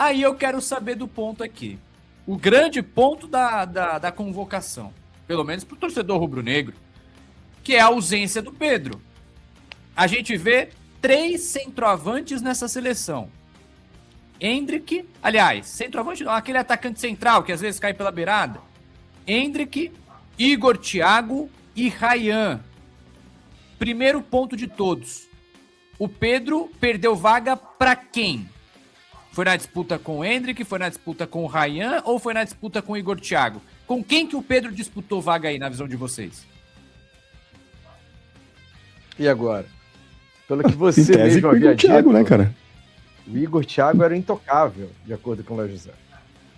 Aí eu quero saber do ponto aqui. O grande ponto da convocação, pelo menos para o torcedor rubro-negro, que é a ausência do Pedro. A gente vê 3 centroavantes nessa seleção. Endrick, aliás, centroavante não, aquele atacante central que às vezes cai pela beirada. Endrick, Igor Thiago e Ryan. Primeiro ponto de todos. O Pedro perdeu vaga para quem? Foi na disputa com o Endrick, foi na disputa com o Ryan ou foi na disputa com o Igor Thiago? Com quem que o Pedro disputou vaga aí, na visão de vocês? E agora? Pelo que você mesmo havia dito, Thiago, né, cara? O Igor Thiago era intocável, de acordo com o Léo José.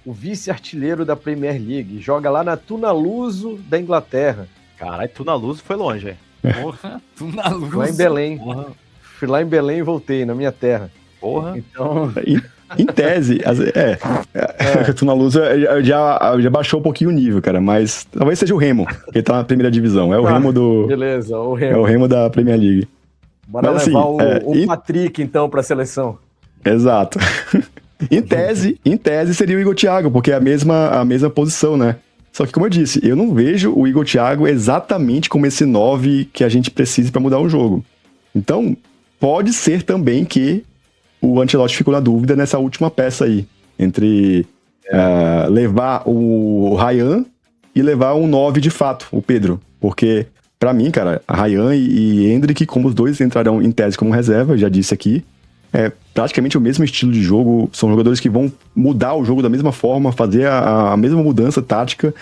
O vice-artilheiro da Premier League, joga lá na Tunaluso da Inglaterra. Caralho, Tunaluso foi longe, hein? Porra, Tunaluso. Lá em Belém. Porra. Fui lá em Belém e voltei, na minha terra. Porra. Então... Em tese, Tunaluso já baixou um pouquinho o nível, cara, mas talvez seja o Remo, que tá na primeira divisão. É o Remo do... Beleza, o Remo. É o Remo da Premier League. Bora mas, levar assim, o Patrick, então, pra seleção. Exato. Em tese seria o Igor Thiago, porque é a mesma posição, né? Só que, como eu disse, eu não vejo o Igor Thiago exatamente como esse 9 que a gente precisa para mudar o jogo. Então, pode ser também que o Ancelotti ficou na dúvida nessa última peça aí, entre levar o Ryan e levar um 9 de fato, o Pedro. Porque, pra mim, cara, Ryan e Endrick, como os dois entrarão em tese como reserva, já disse aqui, é praticamente o mesmo estilo de jogo, são jogadores que vão mudar o jogo da mesma forma, fazer a mesma mudança tática.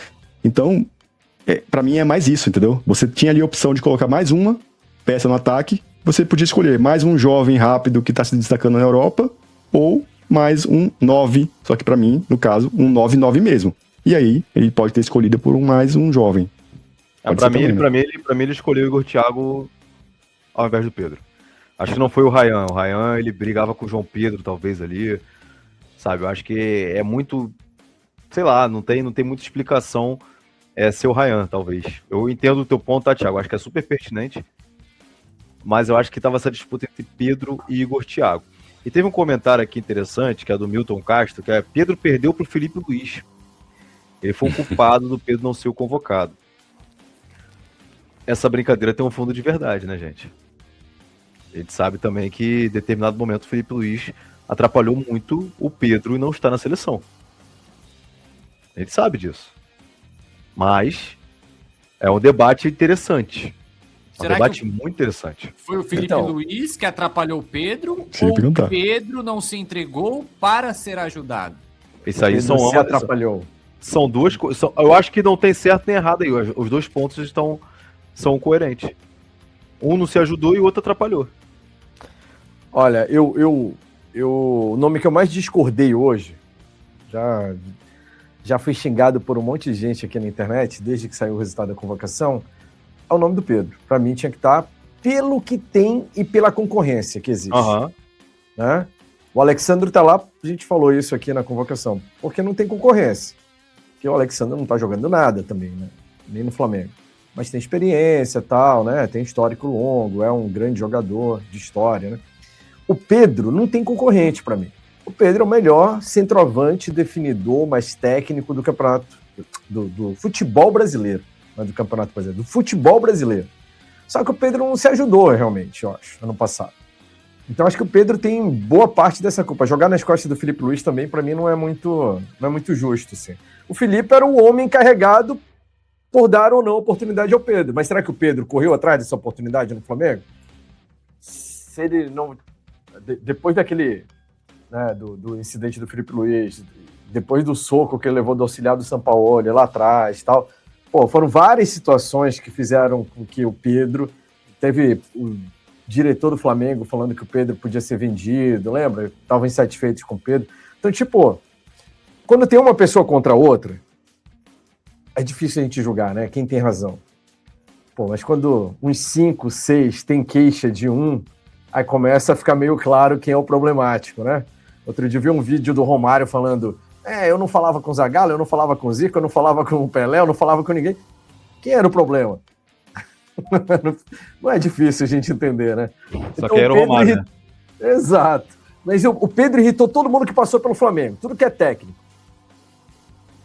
Então, pra mim é mais isso, entendeu? Você tinha ali a opção de colocar mais uma peça no ataque, você podia escolher mais um jovem rápido que tá se destacando na Europa, ou mais um 9, só que pra mim, no caso, um 9-9 mesmo. E aí, ele pode ter escolhido por mais um jovem. Pra mim, ele escolheu o Igor Thiago ao invés do Pedro. Acho que não foi o Ryan. O Ryan, ele brigava com o João Pedro, talvez, ali. Sabe, eu acho que é muito... Sei lá, não tem muita explicação ser o Ryan, talvez. Eu entendo o teu ponto, tá, Thiago? Acho que é super pertinente. Mas eu acho que tava essa disputa entre Pedro e Igor Thiago. E teve um comentário aqui interessante, que é do Milton Castro, que é: Pedro perdeu pro Felipe Luiz. Ele foi o culpado do Pedro não ser o convocado. Essa brincadeira tem um fundo de verdade, né, gente? A gente sabe também que em determinado momento o Felipe Luiz atrapalhou muito o Pedro e não está na seleção. A gente sabe disso. Mas é um debate interessante. Será um debate que muito interessante. Foi o Felipe Luiz que atrapalhou o Pedro ou o Pedro não se entregou para ser ajudado? Isso aí se atrapalhou. São duas coisas. Eu acho que não tem certo nem errado aí. Os dois pontos são coerentes. Um não se ajudou e o outro atrapalhou. Olha, o nome que eu mais discordei hoje, já fui xingado por um monte de gente aqui na internet, desde que saiu o resultado da convocação, é o nome do Pedro. Para mim tinha que estar pelo que tem e pela concorrência que existe. Né? O Alexandre tá lá, a gente falou isso aqui na convocação, porque não tem concorrência. Porque o Alexandre não tá jogando nada também, né? Nem no Flamengo. Mas tem experiência e tal, né? Tem histórico longo, é um grande jogador de história, né? O Pedro não tem concorrente para mim. O Pedro é o melhor centroavante, definidor, mais técnico do campeonato, do futebol brasileiro. Não é do campeonato brasileiro, do futebol brasileiro. Só que o Pedro não se ajudou realmente, eu acho, ano passado. Então acho que o Pedro tem boa parte dessa culpa. Jogar nas costas do Felipe Luiz também, para mim, não é muito justo, assim. O Felipe era o homem encarregado por dar ou não oportunidade ao Pedro. Mas será que o Pedro correu atrás dessa oportunidade no Flamengo? Se ele não... Depois daquele... Né, do incidente do Felipe Luiz, depois do soco que ele levou do auxiliar do Sampaoli lá atrás e tal... Pô, foram várias situações que fizeram com que o Pedro... Teve o diretor do Flamengo falando que o Pedro podia ser vendido, lembra? Estavam insatisfeitos com o Pedro. Então, tipo, quando tem uma pessoa contra a outra, é difícil a gente julgar, né? Quem tem razão. Pô, mas quando uns 5, 6 tem queixa de um, aí começa a ficar meio claro quem é o problemático, né? Outro dia eu vi um vídeo do Romário falando... eu não falava com o Zagallo, eu não falava com o Zico, eu não falava com o Pelé, eu não falava com ninguém. Quem era o problema? Não é difícil a gente entender, né? Só que era o Romário, né? Exato. Mas o Pedro irritou todo mundo que passou pelo Flamengo. Tudo que é técnico.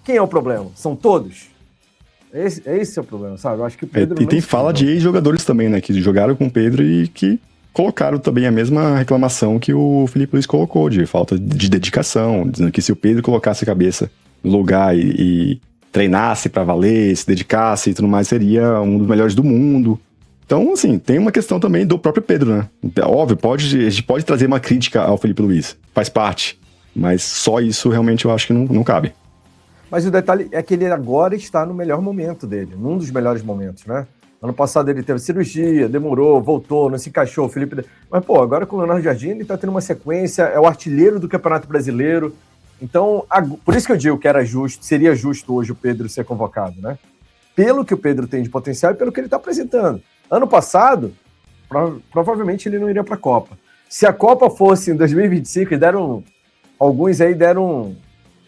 Quem é o problema? São todos? Esse é o problema, sabe? Eu acho que o Pedro... E tem fala de ex-jogadores também, né? Que jogaram com o Pedro e que colocaram também a mesma reclamação que o Felipe Luiz colocou, de falta de dedicação, dizendo que se o Pedro colocasse a cabeça no lugar e treinasse pra valer, se dedicasse e tudo mais, seria um dos melhores do mundo. Então, assim, tem uma questão também do próprio Pedro, né? Óbvio, a gente pode trazer uma crítica ao Felipe Luiz, faz parte, mas só isso realmente eu acho que não cabe. Mas o detalhe é que ele agora está no melhor momento dele, num dos melhores momentos, né? Ano passado ele teve cirurgia, demorou, voltou, não se encaixou, o Felipe... Mas, pô, agora com o Leonardo Jardim ele tá tendo uma sequência, é o artilheiro do Campeonato Brasileiro. Então, por isso que eu digo que seria justo hoje o Pedro ser convocado, né? Pelo que o Pedro tem de potencial e pelo que ele tá apresentando. Ano passado, provavelmente ele não iria pra Copa. Se a Copa fosse em 2025, alguns aí deram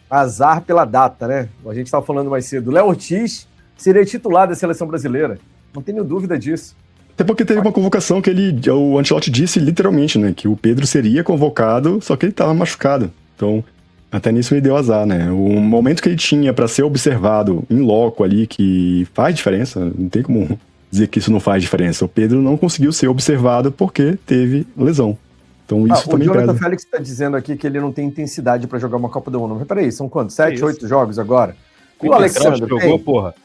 azar pela data, né? A gente estava falando mais cedo. Léo Ortiz seria titular da seleção brasileira. Não tenho dúvida disso. Até porque teve uma convocação que o Ancelotti disse literalmente, né? Que o Pedro seria convocado, só que ele estava machucado. Então, até nisso ele deu azar, né? O momento que ele tinha para ser observado em loco ali, que faz diferença, não tem como dizer que isso não faz diferença. O Pedro não conseguiu ser observado porque teve lesão. Então isso também pesa. O Jonathan Félix está dizendo aqui que ele não tem intensidade para jogar uma Copa do Mundo. Mas peraí, são quantos? 7, 8 jogos agora? E o Alexandre jogou, porra?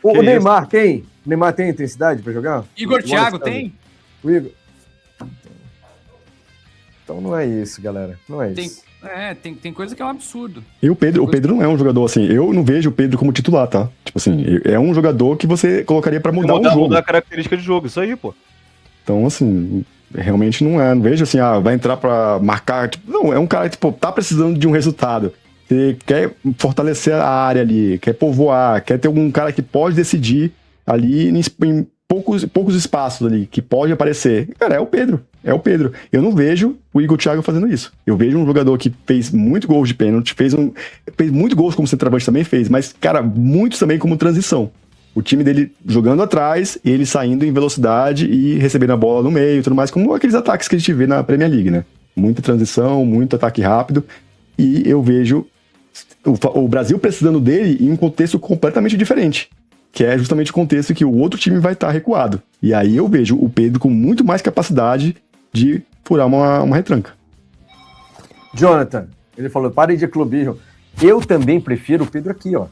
O Neymar tem? O Neymar tem intensidade para jogar? Igor Thiago tem? O Igor... Então não é isso, galera. Não é isso. Tem coisa que é um absurdo. E o Pedro não é um jogador assim, eu não vejo o Pedro como titular, tá? Tipo assim, é um jogador que você colocaria pra mudar o jogo. Mudar a característica de jogo, isso aí, pô. Então, assim, realmente não é. Não vejo assim, vai entrar pra marcar. Tipo, não, é um cara que, tipo, tá precisando de um resultado. Você quer fortalecer a área ali, quer povoar, quer ter um cara que pode decidir ali em poucos espaços ali, que pode aparecer. Cara, é o Pedro. Eu não vejo o Igor Thiago fazendo isso. Eu vejo um jogador que fez muito gols de pênalti, fez muito gols como centroavante também fez, mas, cara, muitos também como transição. O time dele jogando atrás, ele saindo em velocidade e recebendo a bola no meio e tudo mais, como aqueles ataques que a gente vê na Premier League, né? Muita transição, muito ataque rápido. E eu vejo o Brasil precisando dele em um contexto completamente diferente, que é justamente o contexto que o outro time vai estar recuado. E aí eu vejo o Pedro com muito mais capacidade de furar uma retranca. Jonathan, ele falou, parem de clubismo. Eu também prefiro o Pedro aqui, ó.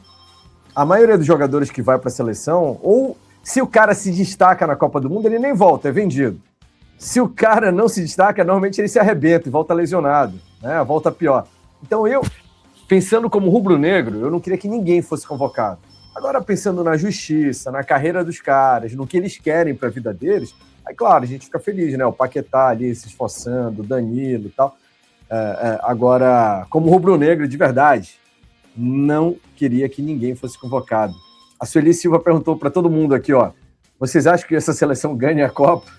A maioria dos jogadores que vai para a seleção, ou se o cara se destaca na Copa do Mundo, ele nem volta, é vendido. Se o cara não se destaca, normalmente ele se arrebenta e volta lesionado, né? Volta pior. Então eu, pensando como rubro-negro, eu não queria que ninguém fosse convocado. Agora, pensando na justiça, na carreira dos caras, no que eles querem para a vida deles, aí, claro, a gente fica feliz, né? O Paquetá ali se esforçando, o Danilo e tal. Agora, como rubro-negro de verdade, não queria que ninguém fosse convocado. A Sueli Silva perguntou para todo mundo aqui, ó, vocês acham que essa seleção ganha a Copa?